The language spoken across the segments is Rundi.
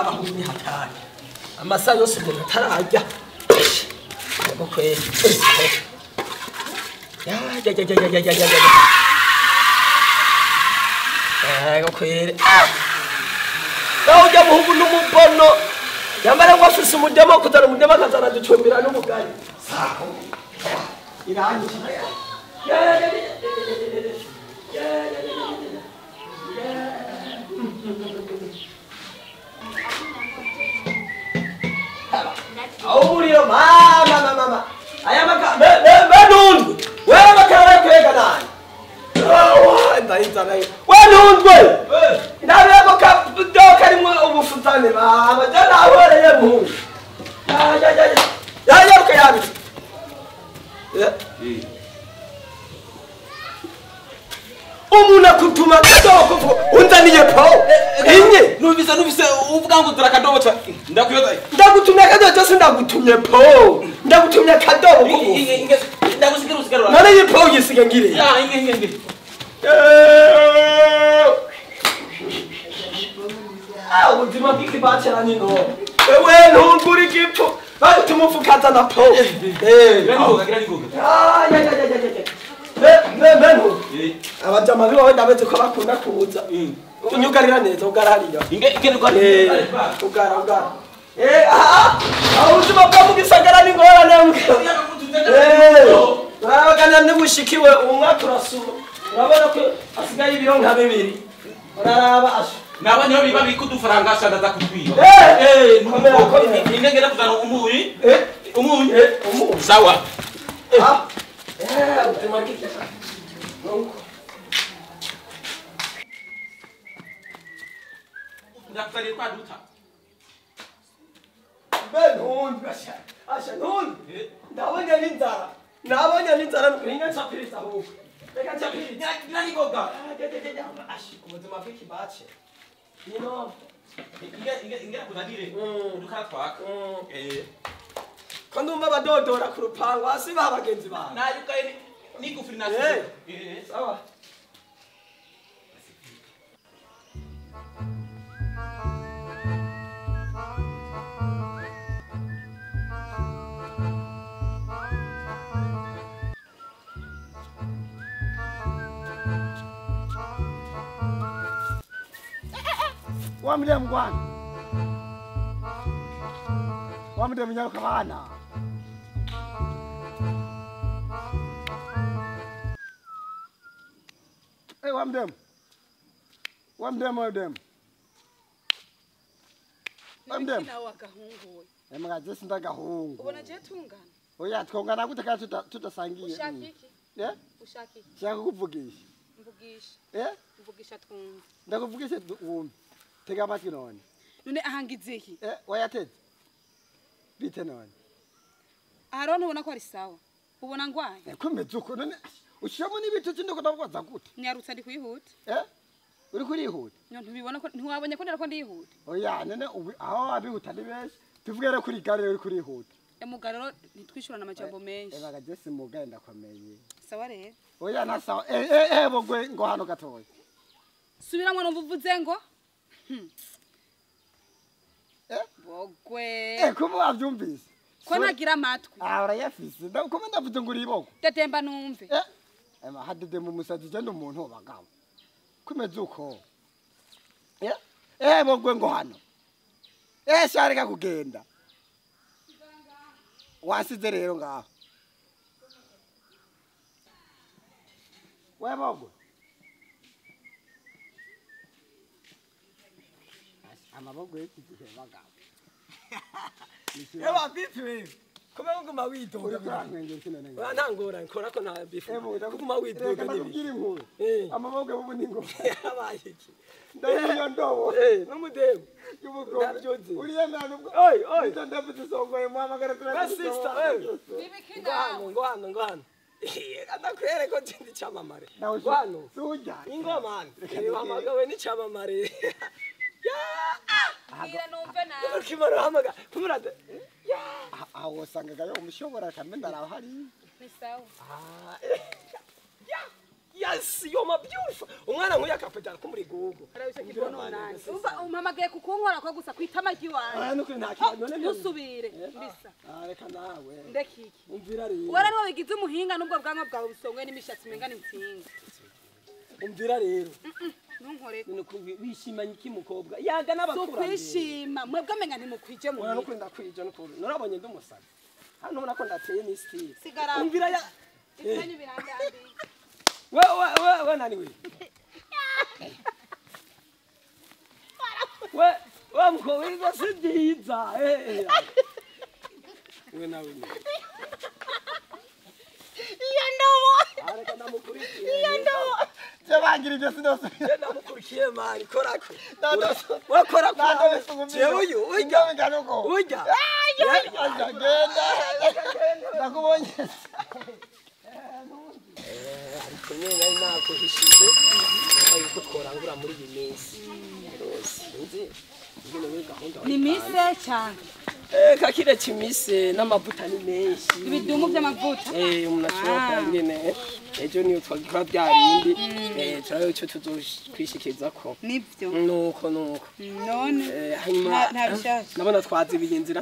bahumye hatari amasa yose umuntu atararya okay okay ujya muhungu n'umubono yambara ngo afise umudemo kuzana umudemo akazana ducumbira n'umugari saho irangije umuriro mama aya maka benundwe wewe bakara kwega nani ndayitana wenundwe ndabeko kadoka rimwe ubufutane mama jana ahoreye mu ya ukayabi umuna kutuma kadogo unzaniye po inye numvise uvuga ngo turakadobo cha ndakuyoza ndagutumye kadogo cyose ndagutumye po ndagutumye kadogo ndagusigira usigarura none ye po yisiga ngire ya inge ubuzima bw'iki bacera nino wewe ntunguri gipfu tumufukaza na po gira ningoga menu abajama bibawe ndabeze ko bakunda kuza unyugarira neza ugarariya inge ugara ubuzima bwa mugisagara ni ngorane urabagana nibushikiwe umwaka urasuma urabona ko asigaye ibiro nka bibiri uraraba asho nabanye ho biba bikudufaranga ashaka zakutwiba inge ngera kuzana umunyu sawa ubuzima bw'iki ndakutariye kwa duta benhund asha nund ndabonye n'inzara nukuringa ncapirisa ahubwo reka ncapirisa gira ningoga ashi ubuzima bw'iki bace nino inge kuzanire dukaratwaka ko ndumva badodora ku rupango hasi ba bagenzi bawe nayukaye nikufiri nasi sawa wamle mgwana wamde mnyaruka bana wamdem na wakahungu emaga jesi ndagahungu ubona je tungana oya twongana gute kandi tutasangiye ushakiki ushakiki shaka kuvugisha mvugisha twumva ndakuvugisha wumva tega amatwi none ahangize iki wayateze bite none arone ubona ko ari sawa ubona ngwaye kumeze uko none ushiramo n'ibiti cyindiko ndabwaza gute nyarutsa ndi kwihuta uri kurihuta ntubibona ko ntiwabonye ko ndako ndihuta oya none aho abihuta ni benshi tuvugere kuri gare uri kurihuta emugarero nitwishurana amajambo menshi ebaga jesi mugenda komeye sawa rero oya na sawa bogwe ngo hano gatoya subiramwe no mvuze ngo bogwe kuba wavyumvise ko nagira amatwi urayafise ndakoma ndavuze ngo uriboko tetemba numve hadede mu musazi je n'umuntu bagabo kumeze uko bogwe ngo hano sharika kugenda wasize rero ngaho bogwe amabogwe y'igihe bagabo Ewa bifi wewe. Kome ngoma widoga. Ntangora nkora ko nta bifi. Kuguma widoga nibi. Amabogwe bubu ningo. Abaye iki. Ndayo ndobo. Numudemo. Yubugo. Uriye nani ubwo. Oi. Ndafite songoye muhamagara tura. Sister. Ngwano. Adakwere ko kindi cyamamare. Ngwano. Suja. Ingoma. Hamagawe ni cyamamare. Ngira numve nawe. Ukimara hamaga. Kumurade. Aho sangaga yo umushobora kamenda raho hari. Ni sawa. Yes, yo kama byufa umwana nk'uyu akapetara ko muri gugu arabisha kibono nanje umva umpamagaye kukunkora ko gusa kwitama ry'iwanje nuko nta kintu none nusubire mbisa reka nawe ndekiki umvira rero wara niwe bigize umuhinga nubwo bwanwa bwawe busongwe n'imishatsi menga n'imfinga umvira rero nunkore nuko bishimanye iki mukobwa yaga n'abakura kwishima mwebwe amenga ntimukwije mu nuko ndakwije nuko narabonye ndumusaza hano ubona ko ndateye n'isi sigara umvira ya ikanyu birandandi we nani we mko wiga sidiza we nawe iyo ndobo areka ndamukurikiye iyo ndobo cyabangira ibyo sinose ndamukurikiye mani korako wakora ko jewe uyu ujya ujya agenda ndakubonye ariko nyine nako hishije nabaye ko tworangura muri iyi minsi rose nzi ngene we gahunda ni mise cyane kakire kimise n'amavuta ni menshi ibidumu by'amavuta umuntu ashobora nyine ejo niyo twagikora bya bindi turayo cyo tuzokwishikiriza ko nibyo nuko none hanyuma ntabishaka nabona twazibiye inzira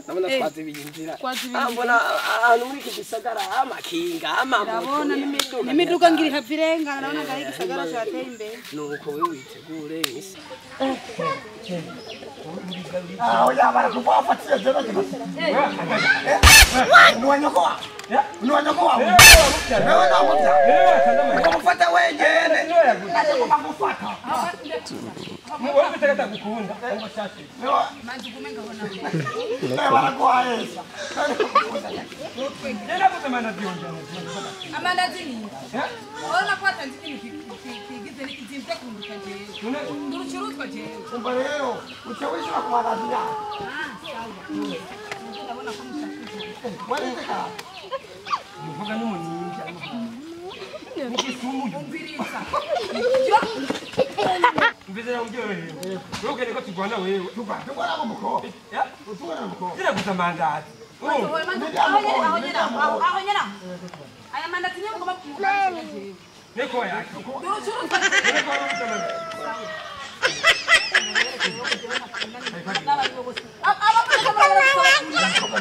mbona ahantu muri iki gisagara amakinga ndabona n'imiduga ngiri havirenga ndabona ngaho igisagara cyateye imbere nuko we witegure isi aho yabara kubafatira jana nuwanyoko wa wewe na mutya kumufata wenyene naje kumufata wewe utakata kukunda ngo shati manzi kumenga hona yabara kwaesa nenda kusemana bionja amanda zini ona kwa tanzini kigize nikizimpe kunduka je nduruchurutwa je kumbe leo ushawishi wa kuwarazia ndabona ko walika mvuga n'umunyinja mbizera uryohewe wewe ugende ko tugwana wewe tugwana muko tugwana muko zira gusa mandazi aho nyera aya mandazi niyo ngoma kumukana neko yake nduruchurutwa aba